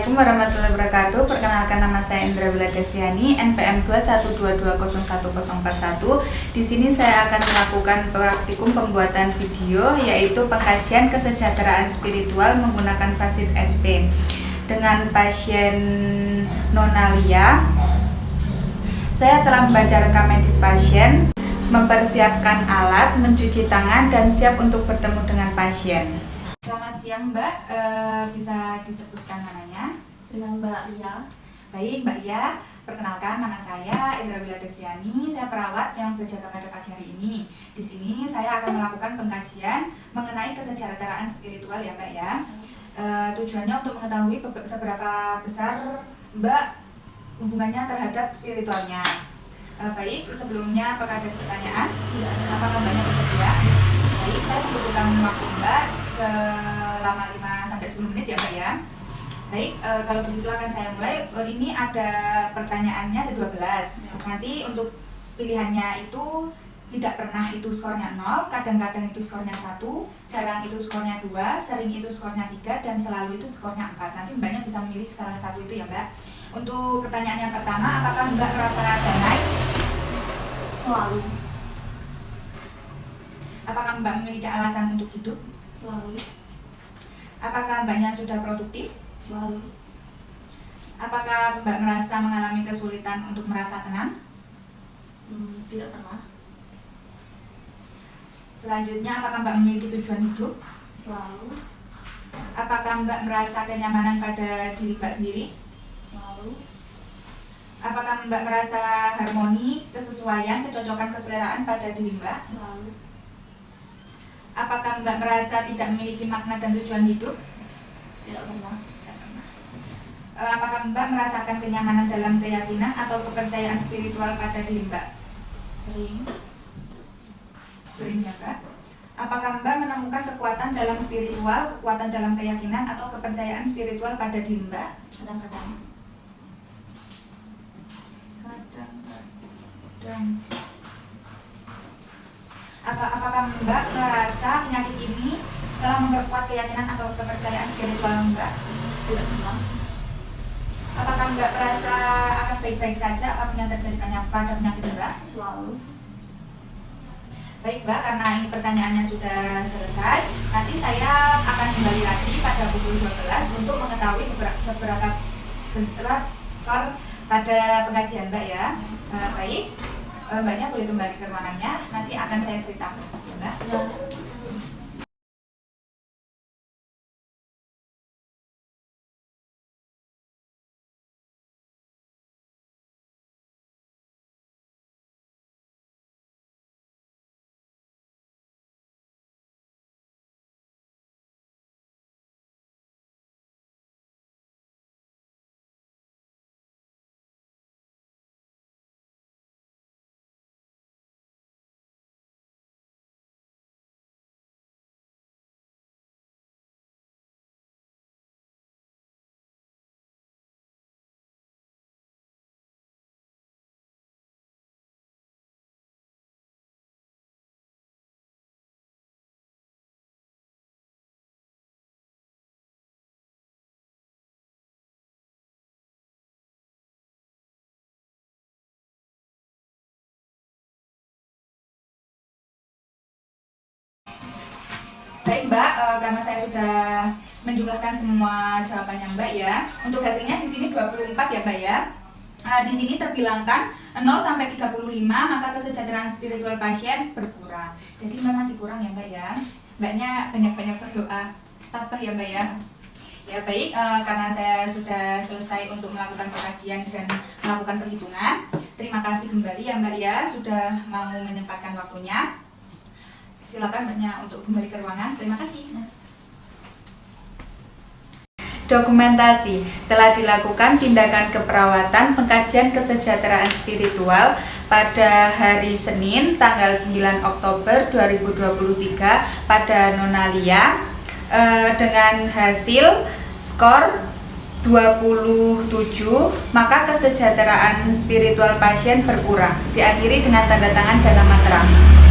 Assalamualaikum warahmatullahi wabarakatuh. Perkenalkan, nama saya Indra Wiladasiani, NPM 212201041. Di sini saya akan melakukan praktikum pembuatan video, yaitu pengkajian kesejahteraan spiritual menggunakan Fasit SP dengan pasien Nonalia. Saya telah membaca rekam medis pasien, mempersiapkan alat, mencuci tangan, dan siap untuk bertemu dengan pasien. Selamat siang Mbak, bisa disebutkan namanya? Dengan Mbak Lia. Baik Mbak Lia, perkenalkan, nama saya Indra Wiladasiani, saya perawat yang berjaga pada pagi hari ini. Di sini saya akan melakukan pengkajian mengenai kesejahteraan spiritual ya Mbak ya. Tujuannya untuk mengetahui seberapa besar Mbak hubungannya terhadap spiritualnya. Baik, sebelumnya apakah ada pertanyaan? Tidak. Apakah Mbaknya bersedia? Baik, saya membutuhkan waktu Mbak selama 5-10 menit ya Mbak ya. Baik, kalau begitu akan saya mulai. Ini ada pertanyaannya, ada 12. Nanti untuk pilihannya itu tidak pernah itu skornya 0, kadang-kadang itu skornya 1, jarang itu skornya 2, sering itu skornya 3, dan selalu itu skornya 4. Nanti Mbaknya bisa memilih salah satu itu ya Mbak. Untuk pertanyaan yang pertama, apakah Mbak merasa damai? Selalu. Apakah Mbak memiliki alasan untuk hidup? Selalu. Apakah Mbaknya sudah produktif? Selalu. Apakah Mbak merasa mengalami kesulitan untuk merasa tenang? Tidak pernah. Selanjutnya, apakah Mbak memiliki tujuan hidup? Selalu. Apakah Mbak merasa kenyamanan pada diri Mbak sendiri? Selalu. Apakah Mbak merasa harmoni, kesesuaian, kecocokan, keseleraan pada diri Mbak? Selalu. Apakah Mbak merasa tidak memiliki makna dan tujuan hidup? Tidak pernah. Apakah Mbak merasakan kenyamanan dalam keyakinan atau kepercayaan spiritual pada diri Mbak? Sering. Sering ya Mbak. Apakah Mbak menemukan kekuatan dalam spiritual, kekuatan dalam keyakinan atau kepercayaan spiritual pada diri Mbak? Kadang-kadang. Kadang-kadang. Apakah Mbak merasa penyakit ini telah memperkuat keyakinan atau kepercayaan spiritual Mbak? Tidak pernah. Apakah Mbak merasa akan baik-baik saja apapun yang terjadi pada penyakit Mbak? Selalu. Baik Mbak, karena ini pertanyaannya sudah selesai, nanti saya akan kembali lagi pada pukul 12 untuk mengetahui seberapa besar skor pada pengajian Mbak ya. Baik, Mbaknya boleh kembali ke ruangannya, nanti akan saya beritahu ya Mbak. Ya. Baik Mbak, karena saya sudah menjumlahkan semua jawabannya Mbak ya. Untuk hasilnya di sini 24 ya Mbak ya. Di sini terbilangkan 0 sampai 35, maka kesejahteraan spiritual pasien berkurang. Jadi Mbak masih kurang ya Mbak ya. Mbaknya banyak-banyak berdoa. Tabah ya Mbak ya. Ya baik, karena saya sudah selesai untuk melakukan pengkajian dan melakukan perhitungan. Terima kasih kembali ya Mbak ya sudah mau menyempatkan waktunya. Silakan Mbaknya untuk kembali ke ruangan. Terima kasih. Dokumentasi. Telah dilakukan tindakan keperawatan pengkajian kesejahteraan spiritual pada hari Senin tanggal 9 Oktober 2023 pada Nonalia dengan hasil skor 27, maka kesejahteraan spiritual pasien berkurang. Diakhiri dengan tanda tangan dalam materai.